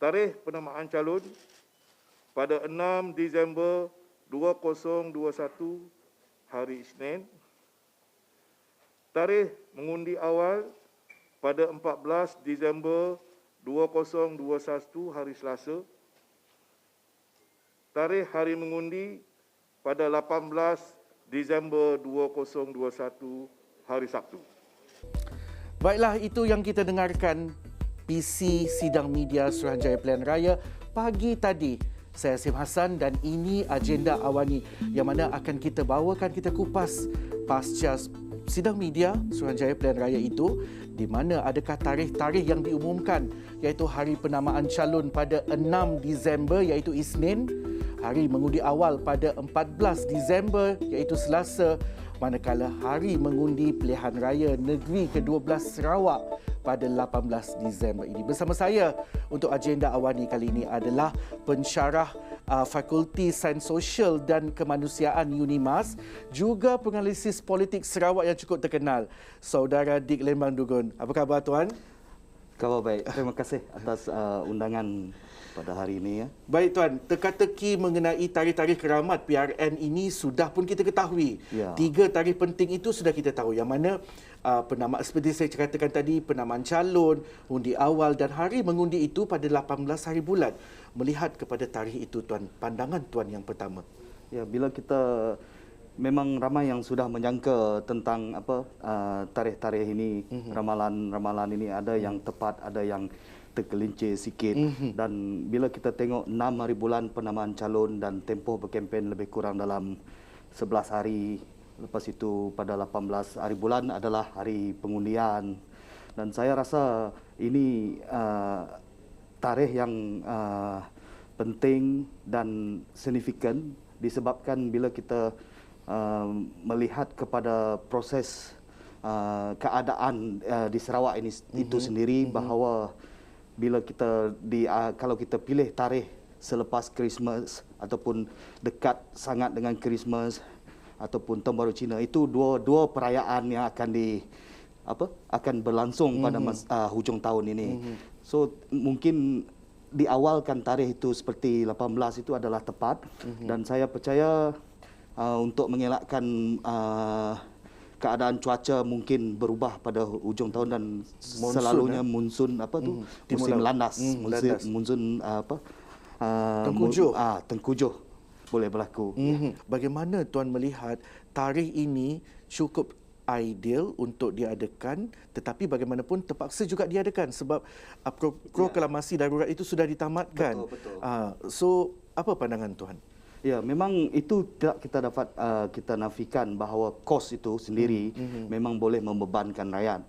Tarikh penamaan calon pada 6 Disember 2021 hari Isnin. Tarikh mengundi awal pada 14 Disember 2021 hari Selasa. Tarikh hari mengundi pada 18 Disember 2021 hari Sabtu. Baiklah, itu yang kita dengarkan PC Sidang Media Suruhanjaya Pilihan Raya pagi tadi. Saya Asim Hassan dan ini agenda awani yang mana akan kita bawakan, kita kupas pasca Sidang Media Suruhanjaya Pilihan Raya itu, di mana adakah tarikh-tarikh yang diumumkan, iaitu hari penamaan calon pada 6 Disember iaitu Isnin, hari mengundi awal pada 14 Disember iaitu Selasa, manakala hari mengundi pilihan raya negeri ke-12 Sarawak pada 18 Disember ini. Bersama saya untuk agenda awani kali ini adalah pensyarah Fakulti Sains Sosial dan Kemanusiaan UNIMAS, juga penganalisis politik Sarawak yang cukup terkenal, Saudara Dick Lembang Dugun. Apa khabar tuan? Khabar baik. Terima kasih atas undangan pada hari ini. Ya. Baik tuan, teka-teki mengenai tarikh-tarikh keramat PRN ini sudah pun kita ketahui. Ya. 3 tarikh penting itu sudah kita tahu, yang mana penamaan, seperti saya katakan tadi, penamaan calon, undi awal dan hari mengundi itu pada 18 hari bulan. Melihat kepada tarikh itu tuan, pandangan tuan yang pertama. Ya, bila kita memang ramai yang sudah menyangka tentang tarikh-tarikh ini, ramalan-ramalan ini ada yang tepat, ada yang tergelincir sikit, dan bila kita tengok 6 hari bulan penamaan calon dan tempoh berkempen lebih kurang dalam 11 hari, lepas itu pada 18 hari bulan adalah hari pengundian, dan saya rasa ini tarikh yang penting dan signifikan disebabkan bila kita melihat kepada proses keadaan di Sarawak ini itu sendiri, bahawa bila kita kalau kita pilih tarikh selepas Christmas ataupun dekat sangat dengan Christmas ataupun Tahun Baru Cina, itu dua perayaan yang akan berlangsung pada hujung tahun ini. So mungkin diawalkan tarikh itu seperti 18 itu adalah tepat, dan saya percaya untuk mengelakkan keadaan cuaca mungkin berubah pada hujung tahun dan selalunya monsun musim landas, monsun tengkujuh boleh berlaku. Bagaimana tuan melihat tarikh ini cukup ideal untuk diadakan, tetapi bagaimanapun terpaksa juga diadakan sebab proklamasi darurat itu sudah ditamatkan. Betul. So apa pandangan tuan? Ya, memang itu tidak kita dapat kita nafikan bahawa kos itu sendiri memang boleh membebankan rakyat.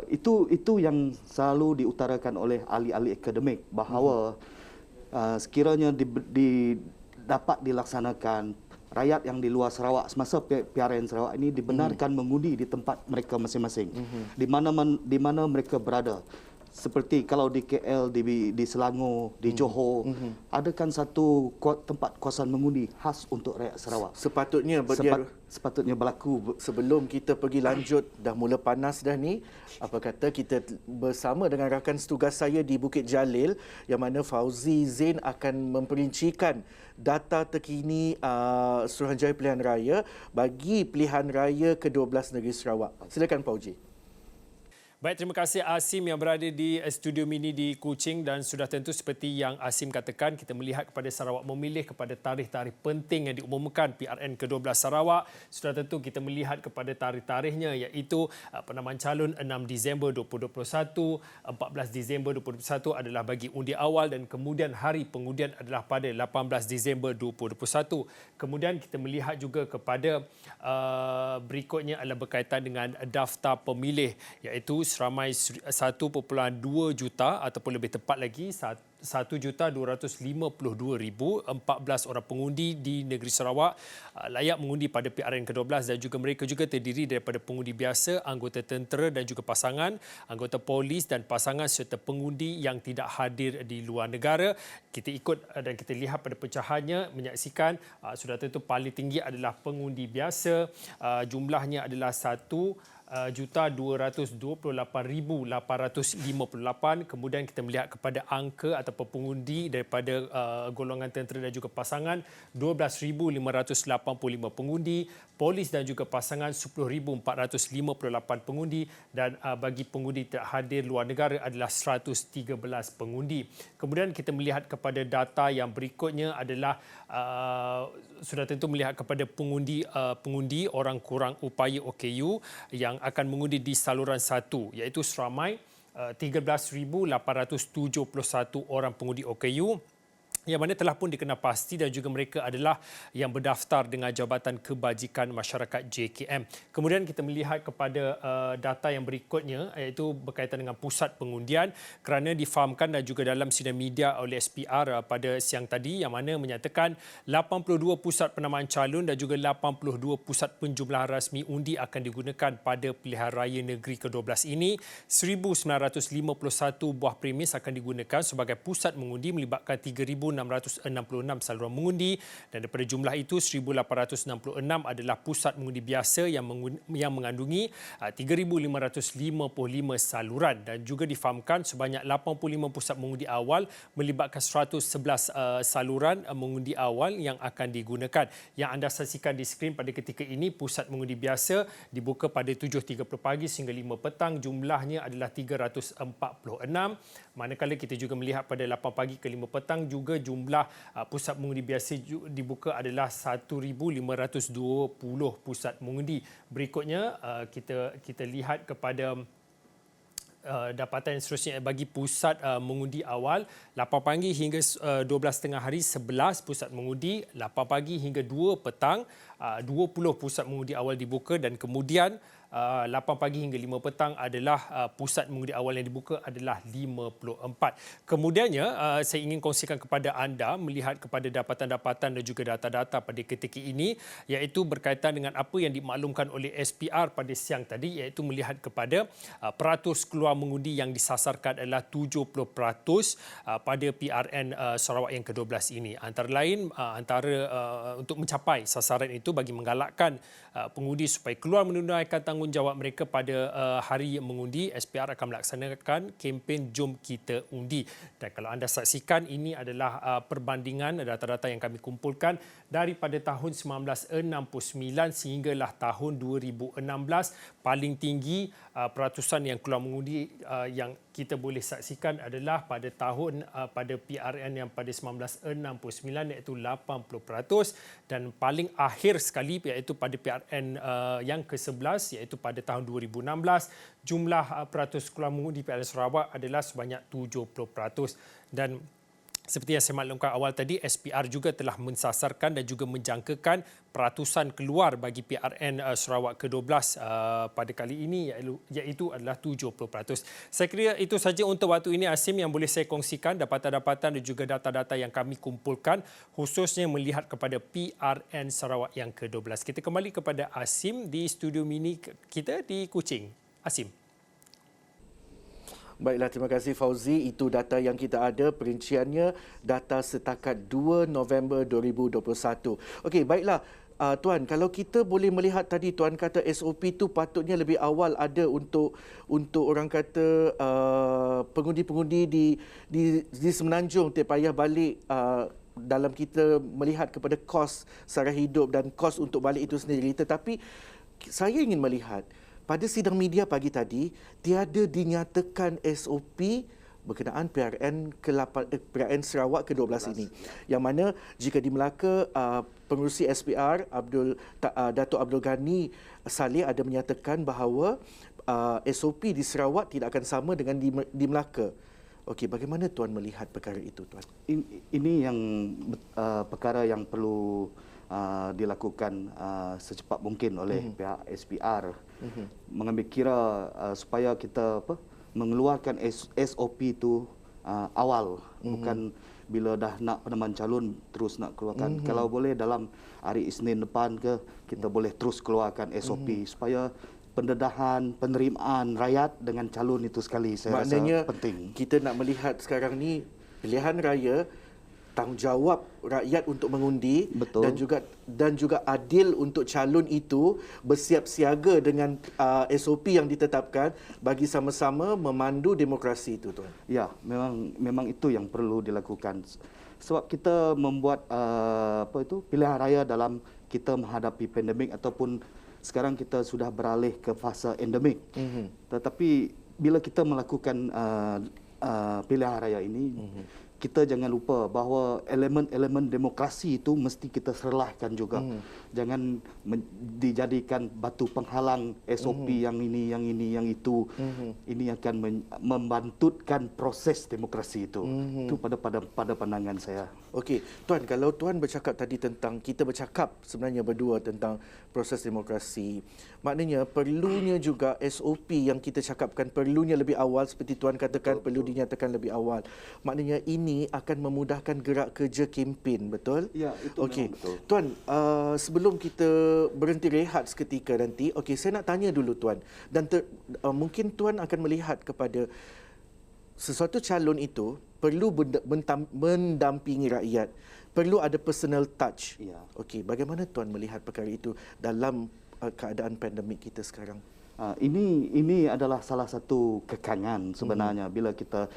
Itu yang selalu diutarakan oleh ahli-ahli akademik bahawa sekiranya dapat dilaksanakan, rakyat yang di luar Sarawak semasa PRN Sarawak ini dibenarkan mengundi di tempat mereka masing-masing, di mana mereka berada. Seperti kalau di KL, di Selangor, di Johor, adakan satu tempat kawasan mengundi khas untuk rakyat Sarawak. Sepatutnya berlaku. Sebelum kita pergi lanjut, dah mula panas dah ni, apa kata kita bersama dengan rakan setugas saya di Bukit Jalil, yang mana Fauzi Zain akan memperincikan data terkini Suruhanjaya Pilihan Raya bagi pilihan raya ke-12 negeri Sarawak. Silakan Fauzi. Baik, terima kasih Asim yang berada di studio mini di Kuching, dan sudah tentu seperti yang Asim katakan, kita melihat kepada Sarawak memilih kepada tarikh-tarikh penting yang diumumkan PRN ke-12 Sarawak. Sudah tentu kita melihat kepada tarikh-tarikhnya, iaitu penamaan calon 6 Disember 2021, 14 Disember 2021 adalah bagi undi awal, dan kemudian hari pengundian adalah pada 18 Disember 2021. Kemudian kita melihat juga kepada berikutnya adalah berkaitan dengan daftar pemilih, iaitu seramai 1.2 juta ataupun lebih tepat lagi 1,252,014 orang pengundi di negeri Sarawak layak mengundi pada PRN ke-12, dan juga mereka juga terdiri daripada pengundi biasa, anggota tentera dan juga pasangan, anggota polis dan pasangan, serta pengundi yang tidak hadir di luar negara. Kita ikut dan kita lihat pada pecahannya, menyaksikan sudah tentu paling tinggi adalah pengundi biasa, jumlahnya adalah 228,858. Kemudian kita melihat kepada angka ataupun pengundi daripada golongan tentera dan juga pasangan 12,585 pengundi, polis dan juga pasangan 10,458 pengundi dan bagi pengundi tidak hadir luar negara adalah 113 pengundi. Kemudian kita melihat kepada data yang berikutnya adalah sudah tentu melihat kepada pengundi orang kurang upaya OKU yang akan mengundi di saluran 1 iaitu seramai 13,871 orang pengundi OKU yang mana telah pun dikenal pasti dan juga mereka adalah yang berdaftar dengan Jabatan Kebajikan Masyarakat JKM. Kemudian kita melihat kepada data yang berikutnya iaitu berkaitan dengan pusat pengundian kerana difahamkan dan juga dalam sidang media oleh SPR pada siang tadi yang mana menyatakan 82 pusat penamaan calon dan juga 82 pusat penjumlahan rasmi undi akan digunakan pada pilihan raya negeri ke-12 ini. 1,951 buah premis akan digunakan sebagai pusat mengundi melibatkan 3,666 saluran mengundi dan daripada jumlah itu 1,866 adalah pusat mengundi biasa yang mengandungi 3,555 saluran dan juga difahamkan sebanyak 85 pusat mengundi awal melibatkan 111 saluran mengundi awal yang akan digunakan. Yang anda saksikan di skrin pada ketika ini pusat mengundi biasa dibuka pada 7.30 pagi sehingga 5 petang, jumlahnya adalah 346. Manakala kita juga melihat pada 8 pagi ke 5 petang juga jumlah pusat mengundi biasa dibuka adalah 1,520 pusat mengundi. Berikutnya kita lihat kepada dapatan seterusnya bagi pusat mengundi awal 8 pagi hingga 12.30 hari 11 pusat mengundi, 8 pagi hingga 2 petang 20 pusat mengundi awal dibuka dan kemudian 8 pagi hingga 5 petang adalah pusat mengundi awal yang dibuka adalah 54. Kemudiannya saya ingin kongsikan kepada anda melihat kepada dapatan-dapatan dan juga data-data pada ketika ini iaitu berkaitan dengan apa yang dimaklumkan oleh SPR pada siang tadi iaitu melihat kepada peratus keluar mengundi yang disasarkan adalah 70% pada PRN Sarawak yang ke-12 ini. Antara lain untuk mencapai sasaran itu bagi menggalakkan pengundi supaya keluar menunaikan tanggungjawab mereka pada hari mengundi, SPR akan melaksanakan kempen Jom Kita Undi. Dan kalau anda saksikan, ini adalah perbandingan data-data yang kami kumpulkan daripada tahun 1969 sehinggalah tahun 2016. Paling tinggi peratusan yang keluar mengundi yang kita boleh saksikan adalah pada PRN yang pada 1969 iaitu 80% dan paling akhir sekali iaitu pada PRN yang ke-11 iaitu pada tahun 2016 jumlah peratus keluar mengundi PRN Sarawak adalah sebanyak 70%. Dan seperti yang saya maklumkan awal tadi, SPR juga telah mensasarkan dan juga menjangkakan peratusan keluar bagi PRN Sarawak ke-12 pada kali ini iaitu adalah 70%. Saya kira itu saja untuk waktu ini Asim yang boleh saya kongsikan dapatan-dapatan dan juga data-data yang kami kumpulkan khususnya melihat kepada PRN Sarawak yang ke-12. Kita kembali kepada Asim di studio mini kita di Kuching. Asim. Baiklah, terima kasih Fauzi. Itu data yang kita ada, perinciannya data setakat 2 November 2021. Okey, baiklah. Tuan, kalau kita boleh melihat tadi Tuan kata SOP itu patutnya lebih awal ada untuk orang kata pengundi-pengundi di Semenanjung tak payah balik dalam kita melihat kepada kos sara hidup dan kos untuk balik itu sendiri. Tetapi saya ingin melihat pada sidang media pagi tadi, tiada dinyatakan SOP berkenaan PRN Sarawak ke-12 ini. Yang mana jika di Melaka, pengerusi SPR Datuk Abdul Ghani Saleh ada menyatakan bahawa SOP di Sarawak tidak akan sama dengan di Melaka. Okey, bagaimana Tuan melihat perkara itu, Tuan? Ini yang perkara yang perlu dilakukan secepat mungkin oleh pihak SPR. Mengambil kira supaya kita mengeluarkan SOP itu awal, bukan bila dah nak penamaan calon terus nak keluarkan. Kalau boleh dalam hari Isnin depan kita boleh terus keluarkan SOP supaya pendedahan, penerimaan rakyat dengan calon itu sekali saya Maknanya, rasa penting. Kita nak melihat sekarang ni pilihan raya tanggungjawab rakyat untuk mengundi. Betul. dan juga adil untuk calon itu bersiap siaga dengan SOP yang ditetapkan bagi sama-sama memandu demokrasi itu, Tuan. Ya, memang itu yang perlu dilakukan. Sebab kita membuat pilihan raya dalam kita menghadapi pandemik ataupun sekarang kita sudah beralih ke fasa endemik. Tetapi bila kita melakukan pilihan raya ini, kita jangan lupa bahawa elemen-elemen demokrasi itu mesti kita serlahkan juga. Jangan dijadikan batu penghalang SOP yang ini, yang itu. Ini akan membantutkan proses demokrasi itu. Itu pada pandangan saya. Okey, Tuan, kalau Tuan bercakap tadi tentang, kita bercakap sebenarnya berdua tentang proses demokrasi, maknanya perlunya juga SOP yang kita cakapkan perlunya lebih awal, seperti Tuan katakan, perlu dinyatakan lebih awal. Maknanya ini akan memudahkan gerak kerja kempen, betul? Ya, itu okey, memang betul. Tuan, sebelum kita berhenti rehat seketika nanti, okey, saya nak tanya dulu Tuan, dan mungkin Tuan akan melihat kepada sesuatu calon itu perlu mendampingi rakyat, perlu ada personal touch. Ya. Okey, bagaimana Tuan melihat perkara itu dalam keadaan pandemik kita sekarang? Ini adalah salah satu kekangan sebenarnya bila kita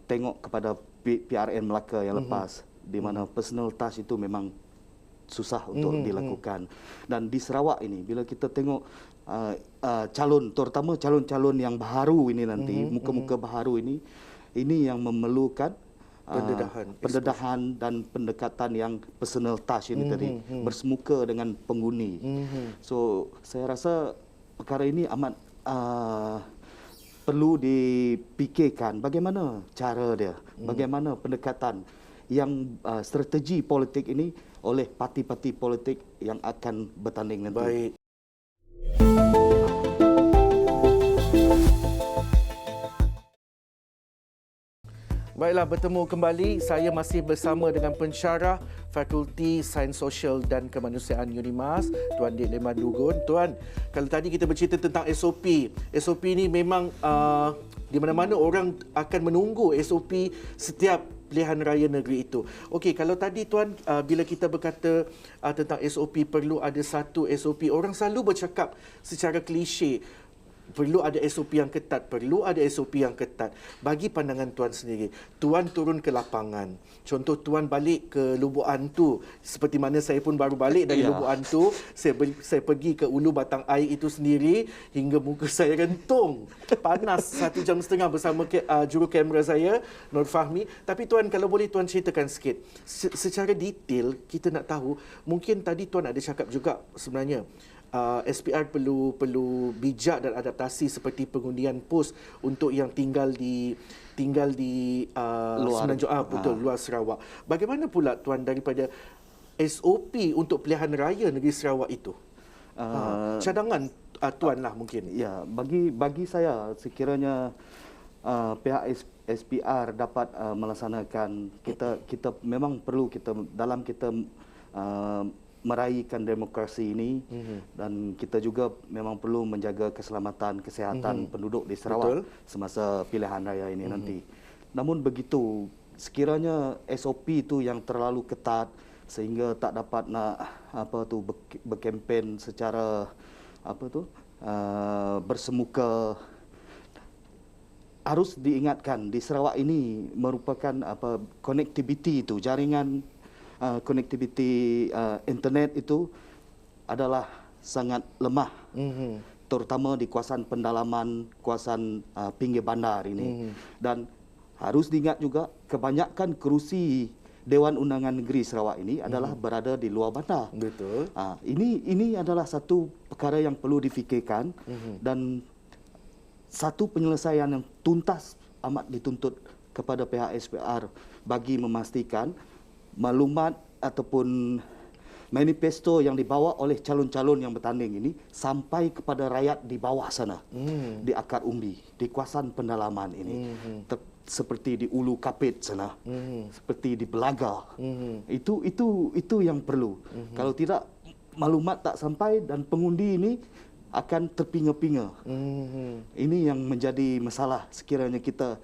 tengok kepada PRN Melaka yang lepas, di mana personal touch itu memang susah untuk dilakukan. Dan di Sarawak ini, bila kita tengok calon, terutama calon-calon yang baharu ini nanti, muka-muka baharu ini yang memerlukan pendedahan dan pendekatan yang personal touch ini tadi, bersemuka dengan penghuni. So, saya rasa perkara ini amat perlu dipikirkan bagaimana cara dia, bagaimana pendekatan yang strategi politik ini oleh parti-parti politik yang akan bertanding nanti. Baik. Baiklah, bertemu kembali. Saya masih bersama dengan pensyarah Fakulti Sains Sosial dan Kemanusiaan UNIMAS, Tuan Dik Leman Dugun. Tuan, kalau tadi kita bercerita tentang SOP, SOP ini memang di mana-mana orang akan menunggu SOP setiap pilihan raya negeri itu. Okey, kalau tadi Tuan, bila kita berkata tentang SOP, perlu ada satu SOP, orang selalu bercakap secara klise, perlu ada SOP yang ketat, perlu ada SOP yang ketat. Bagi pandangan Tuan sendiri, Tuan turun ke lapangan. Contoh Tuan balik ke Lubuk Antu, seperti mana saya pun baru balik dari Lubuk Antu, saya pergi ke Ulu Batang Air itu sendiri hingga muka saya rentung. Panas 1 jam setengah bersama juru kamera saya, Nur Fahmi. Tapi Tuan, kalau boleh Tuan ceritakan sikit. Secara detail, kita nak tahu, mungkin tadi Tuan ada cakap juga sebenarnya, SPR perlu bijak dan adaptasi seperti pengundian pos untuk yang tinggal di luar, luar Sarawak. Bagaimana pula Tuan daripada SOP untuk pilihan raya negeri Sarawak itu? Cadangan Tuan lah mungkin. Ya, bagi saya sekiranya pihak SPR dapat melaksanakan, kita memang perlu dalam kita meraihkan demokrasi ini, dan kita juga memang perlu menjaga keselamatan kesihatan penduduk di Sarawak semasa pilihan raya ini nanti. Namun begitu, sekiranya SOP itu yang terlalu ketat sehingga tak dapat nak berkempen secara bersemuka, harus diingatkan di Sarawak ini merupakan connectivity itu, jaringan connectivity internet itu adalah sangat lemah, terutama di kawasan pendalaman, kawasan pinggir bandar ini. Dan harus diingat juga, kebanyakan kerusi Dewan Undangan Negeri Sarawak ini adalah berada di luar bandar. Betul. Ini adalah satu perkara yang perlu difikirkan, dan satu penyelesaian yang tuntas amat dituntut kepada pihak SPR bagi memastikan maklumat ataupun manifesto yang dibawa oleh calon-calon yang bertanding ini sampai kepada rakyat di bawah sana, di akar umbi, di kawasan pendalaman ini, seperti di Ulu Kapit sana, seperti di Belaga. Itu yang perlu. Kalau tidak, maklumat tak sampai dan pengundi ini akan terpinga-pinga. Ini yang menjadi masalah sekiranya kita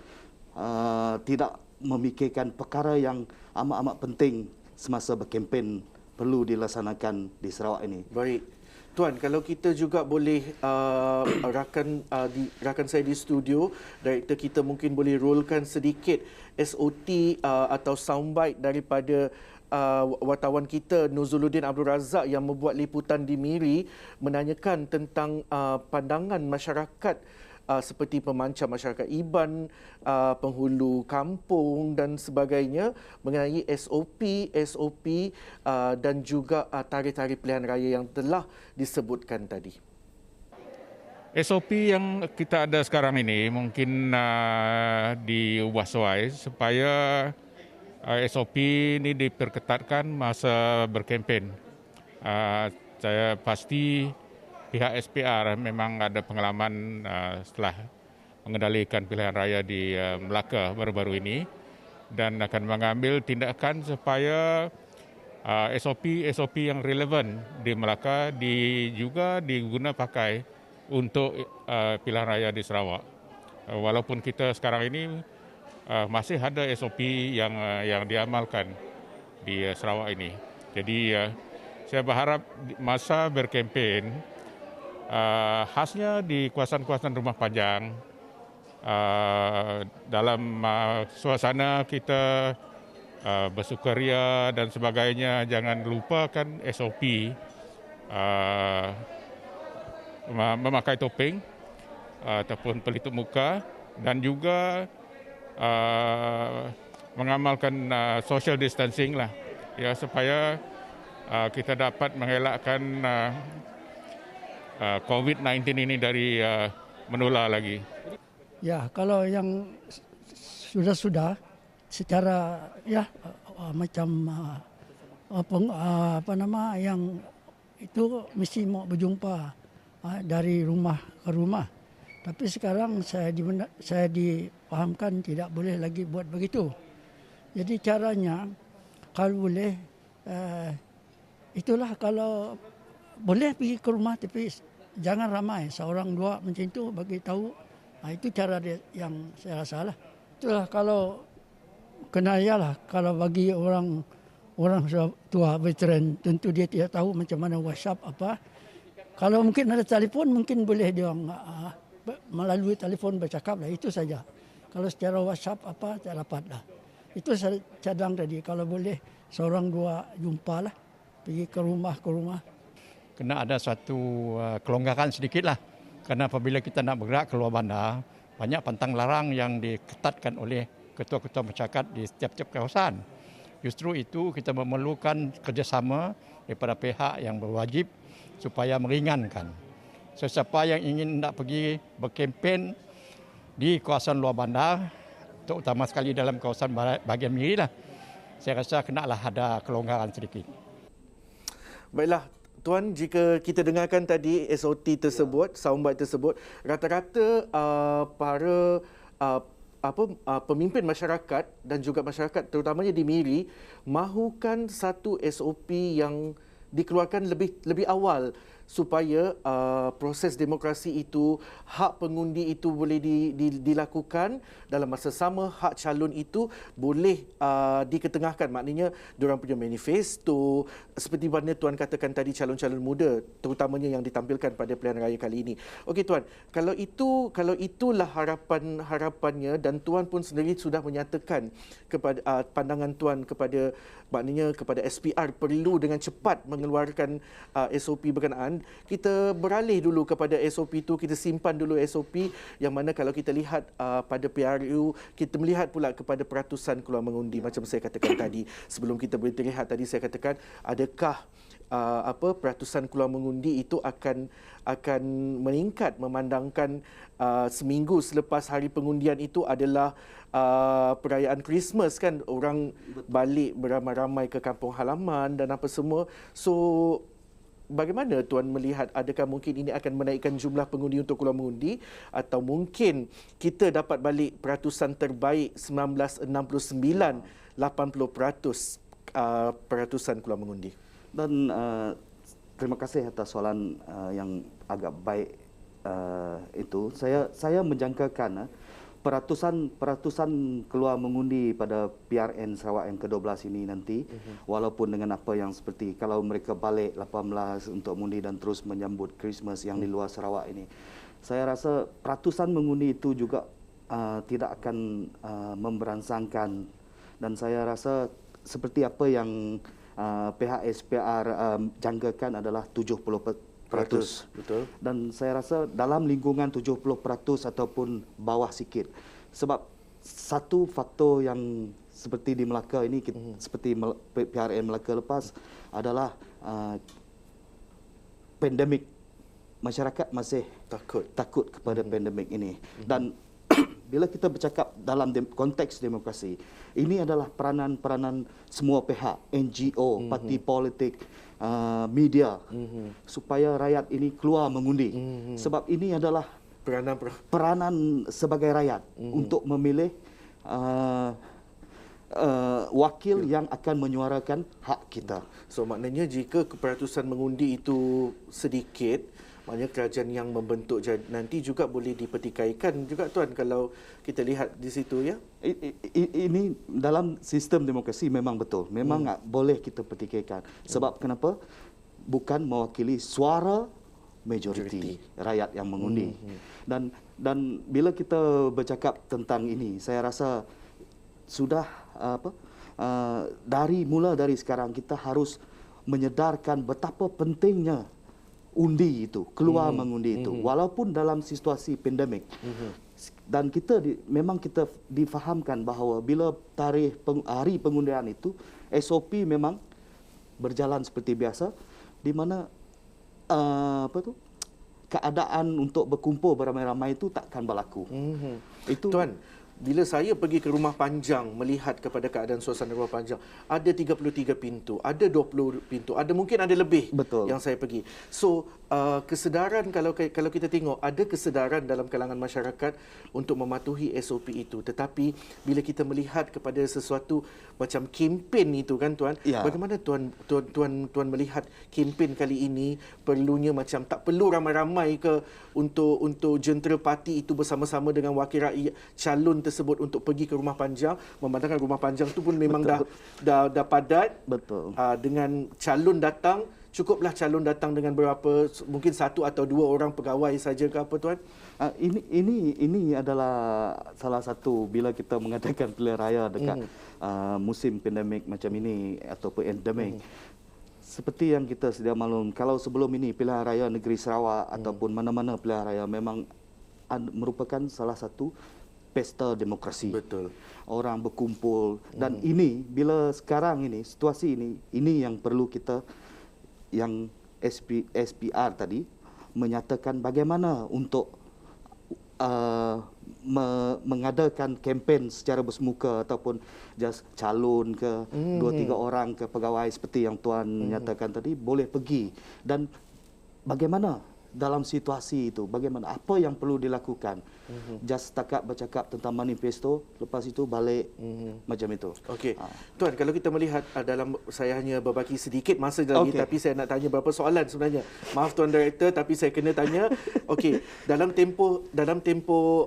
tidak memikirkan perkara yang amat-amat penting semasa berkempen perlu dilaksanakan di Sarawak ini. Baik. Tuan, kalau kita juga boleh rakan saya di studio, director kita mungkin boleh rollkan sedikit SOT atau soundbite daripada wartawan kita Nuzuluddin Abdul Razak yang membuat liputan di Miri menanyakan tentang pandangan masyarakat seperti pemancar masyarakat Iban, penghulu kampung dan sebagainya mengenai SOP dan juga tarikh-tarikh pilihan raya yang telah disebutkan tadi. SOP yang kita ada sekarang ini mungkin diubah sesuai supaya SOP ini diperketatkan masa berkempen. Saya pasti pihak SPR memang ada pengalaman setelah mengendalikan pilihan raya di Melaka baru-baru ini dan akan mengambil tindakan supaya SOP yang relevan di Melaka juga diguna pakai untuk pilihan raya di Sarawak. Walaupun kita sekarang ini masih ada SOP yang diamalkan di Sarawak ini. Jadi saya berharap masa berkempen khasnya di kawasan-kawasan rumah panjang dalam suasana kita bersukaria dan sebagainya, jangan lupakan SOP memakai topeng ataupun pelitup muka dan juga mengamalkan social distancing lah ya, supaya kita dapat mengelakkan COVID-19 ini dari menular lagi. Ya, kalau yang sudah secara ya macam yang itu mesti mau berjumpa dari rumah ke rumah. Tapi sekarang saya dipahamkan tidak boleh lagi buat begitu. Jadi caranya kalau boleh itulah, kalau boleh pergi ke rumah tapi jangan ramai, seorang dua macam itu bagi tahu. Itu cara dia yang saya rasa lah. Itulah kalau kena ialah, kalau bagi orang tua veteran tentu dia tidak tahu macam mana WhatsApp apa. Kalau mungkin ada telefon mungkin boleh dia melalui telefon bercakap lah, itu saja. Kalau secara WhatsApp apa tak dapat lah. Itu saya cadang tadi, kalau boleh seorang dua jumpa lah, pergi ke rumah. Kena ada suatu kelonggaran sedikit lah. Kerana apabila kita nak bergerak keluar bandar, banyak pantang larang yang diketatkan oleh ketua-ketua masyarakat di setiap kawasan. Justru itu kita memerlukan kerjasama daripada pihak yang berwajib supaya meringankan. Sesiapa yang ingin nak pergi berkempen di kawasan luar bandar, terutama sekali dalam kawasan bahagian Miri lah, saya rasa kenalah ada kelonggaran sedikit. Baiklah, Tuan, jika kita dengarkan tadi SOT tersebut, soundbite tersebut, rata-rata para pemimpin masyarakat dan juga masyarakat terutamanya di Miri mahukan satu SOP yang dikeluarkan lebih awal supaya proses demokrasi itu, hak pengundi itu boleh dilakukan dalam masa sama, hak calon itu boleh diketengahkan. Maknanya diorang punya manifesto, seperti mana Tuan katakan tadi, calon-calon muda terutamanya yang ditampilkan pada pilihan raya kali ini. Okey Tuan, kalau itulah harapannya, dan Tuan pun sendiri sudah menyatakan kepada pandangan Tuan kepada, maknanya kepada SPR perlu dengan cepat mengeluarkan SOP berkenaan. Kita beralih dulu kepada SOP itu, kita simpan dulu SOP yang mana kalau kita lihat pada PRU, kita melihat pula kepada peratusan keluar mengundi macam saya katakan tadi. Sebelum kita boleh terlihat tadi saya katakan, adakah peratusan keluar mengundi itu akan meningkat memandangkan seminggu selepas hari pengundian itu adalah perayaan Christmas kan, orang balik beramai-ramai ke kampung halaman dan apa semua. So bagaimana Tuan melihat, adakah mungkin ini akan menaikkan jumlah pengundi untuk keluar mengundi, atau mungkin kita dapat balik peratusan terbaik 1969, 80% peratusan keluar mengundi? Dan terima kasih atas soalan yang agak baik itu. Saya menjangkakan peratusan keluar mengundi pada PRN Sarawak yang ke-12 ini nanti, walaupun dengan apa yang seperti kalau mereka balik 18 untuk mengundi dan terus menyambut Christmas yang di luar Sarawak ini, saya rasa peratusan mengundi itu juga tidak akan memberangsangkan, dan saya rasa seperti apa yang pihak SPR jangkakan adalah 70%. Betul. Dan saya rasa dalam lingkungan 70% ataupun bawah sikit. Sebab satu faktor yang seperti di Melaka ini, seperti PRN Melaka lepas adalah pandemik. Masyarakat masih takut kepada pandemik ini. Dan bila kita bercakap dalam konteks demokrasi, ini adalah peranan semua pihak, NGO, parti politik, media, supaya rakyat ini keluar mengundi. Sebab ini adalah peranan sebagai rakyat untuk memilih wakil yang akan menyuarakan hak kita. So maknanya jika keperatusan mengundi itu sedikit, maknanya kerajaan yang membentuk nanti juga boleh dipertikaikan juga, Tuan, kalau kita lihat di situ, ya? Ini dalam sistem demokrasi memang betul. Memang boleh kita pertikaikan. Sebab kenapa? Bukan mewakili suara majoriti rakyat yang mengundi. Dan bila kita bercakap tentang ini, saya rasa sudah mula dari sekarang kita harus menyedarkan betapa pentingnya undi itu, keluar mengundi itu, walaupun dalam situasi pandemik. Dan memang kita difahamkan bahawa bila hari pengundian itu, SOP memang berjalan seperti biasa, di mana keadaan untuk berkumpul beramai-ramai itu takkan berlaku. Itu, Tuan, bila saya pergi ke Rumah Panjang melihat kepada keadaan suasana Rumah Panjang, ada 33 pintu, ada 20 pintu, ada mungkin ada lebih. Betul. Yang saya pergi. So, kesedaran, kalau kita tengok, ada kesedaran dalam kalangan masyarakat untuk mematuhi SOP itu. Tetapi bila kita melihat kepada sesuatu macam kempen itu, kan, Tuan, bagaimana Tuan melihat kempen kali ini? Perlunya macam tak perlu ramai-ramai ke untuk jentera parti itu bersama-sama dengan wakil rakyat calon tersebut untuk pergi ke Rumah Panjang, memandangkan Rumah Panjang tu pun memang dah padat. Betul. Dengan calon datang, cukuplah calon datang dengan berapa, mungkin 1 atau 2 orang pegawai saja ke apa, Tuan? Ini adalah salah satu bila kita mengadakan pilihan raya dekat musim pandemik macam ini ataupun endemik. Seperti yang kita sedia maklum, kalau sebelum ini pilihan raya negeri Sarawak ataupun mana-mana pilihan raya memang merupakan salah satu pesta demokrasi. Betul. Orang berkumpul, dan ini bila sekarang ini situasi ini yang perlu kita, yang SPR tadi menyatakan bagaimana untuk mengadakan kempen secara bersemuka ataupun just calon ke 2-3 orang ke pegawai seperti yang Tuan nyatakan tadi boleh pergi, dan bagaimana dalam situasi itu, bagaimana apa yang perlu dilakukan. Just setakat bercakap tentang manifesto, lepas itu balik macam itu. Okey. Tuan, kalau kita melihat saya hanya berbagi sedikit masa lagi, tapi saya nak tanya beberapa soalan sebenarnya. Maaf Tuan Director, tapi saya kena tanya. Okey, dalam tempoh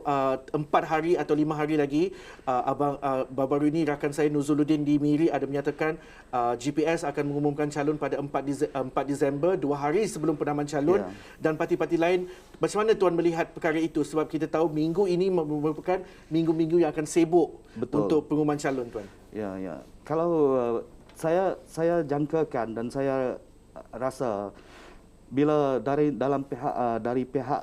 4 hari atau 5 hari lagi, baru-baru ini rakan saya Nuzuluddin di Miri ada menyatakan GPS akan mengumumkan calon pada 4 Disember, 2 hari sebelum penamaan calon. Dan parti-parti lain, macam mana Tuan melihat perkara itu? Sebab kita tahu minggu ini merupakan minggu-minggu yang akan sibuk. Betul. Untuk pengumuman calon, Tuan. Ya. Kalau saya jangkakan dan saya rasa bila dari pihak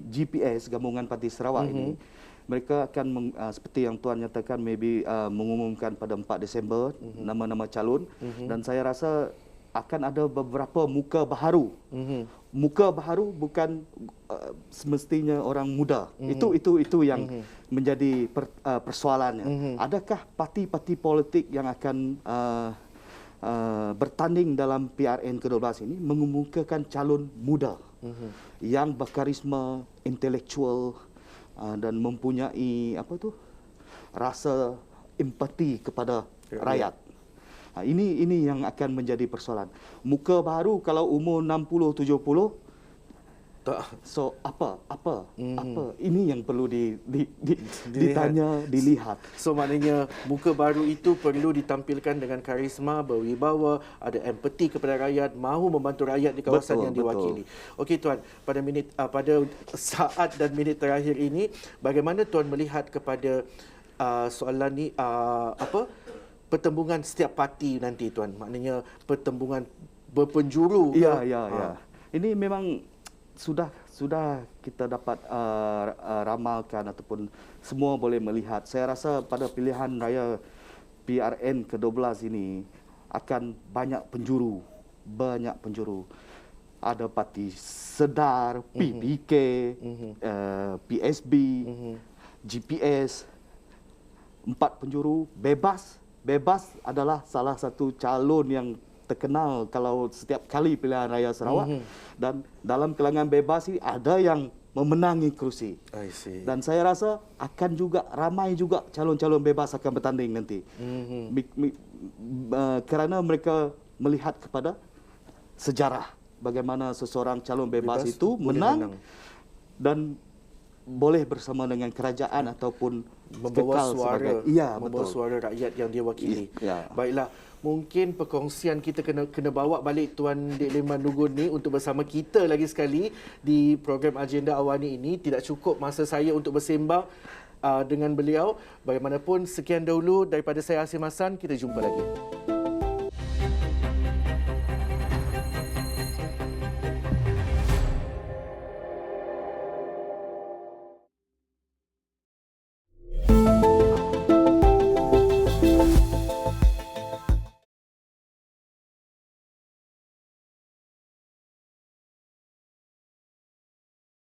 GPS Gabungan Parti Sarawak ini, mereka akan seperti yang Tuan nyatakan, maybe mengumumkan pada 4 Disember nama-nama calon, dan saya rasa akan ada beberapa muka baharu. Muka baharu bukan semestinya orang muda. Itu yang menjadi persoalannya. Adakah parti-parti politik yang akan bertanding dalam PRN ke-12 ini mengemukakan calon muda yang berkarisma, intelektual, dan mempunyai rasa empati kepada rakyat. Ini yang akan menjadi persoalan. Muka baru kalau umur 60-70 So apa ini yang perlu ditanya, dilihat. So maknanya muka baru itu perlu ditampilkan dengan karisma, berwibawa, ada empati kepada rakyat, mahu membantu rakyat di kawasan yang diwakili. Okey Tuan, pada saat dan minit terakhir ini, bagaimana Tuan melihat kepada soalan ni pertembungan setiap parti nanti Tuan? Maknanya pertembungan berpenjuru. Ya. Ini memang sudah kita dapat ramalkan ataupun semua boleh melihat. Saya rasa pada pilihan raya PRN ke-12 ini akan banyak penjuru. Ada Parti Sedar, PPK, PSB, GPS. 4 penjuru bebas. Bebas adalah salah satu calon yang terkenal kalau setiap kali pilihan raya Sarawak. Dan dalam kalangan bebas ini ada yang memenangi kerusi. I see. Dan saya rasa akan juga ramai juga calon-calon bebas akan bertanding nanti. Kerana mereka melihat kepada sejarah bagaimana seseorang calon bebas itu menang dan boleh bersama dengan kerajaan ataupun membawa suara, betul. Suara rakyat yang dia wakili. Ya. Baiklah, mungkin perkongsian kita kena bawa balik Tuan Dek Leman Nugun ni untuk bersama kita lagi sekali di program Agenda Awani ini. Tidak cukup masa saya untuk bersembang dengan beliau. Bagaimanapun, sekian dahulu daripada saya Asim Hassan. Kita jumpa lagi.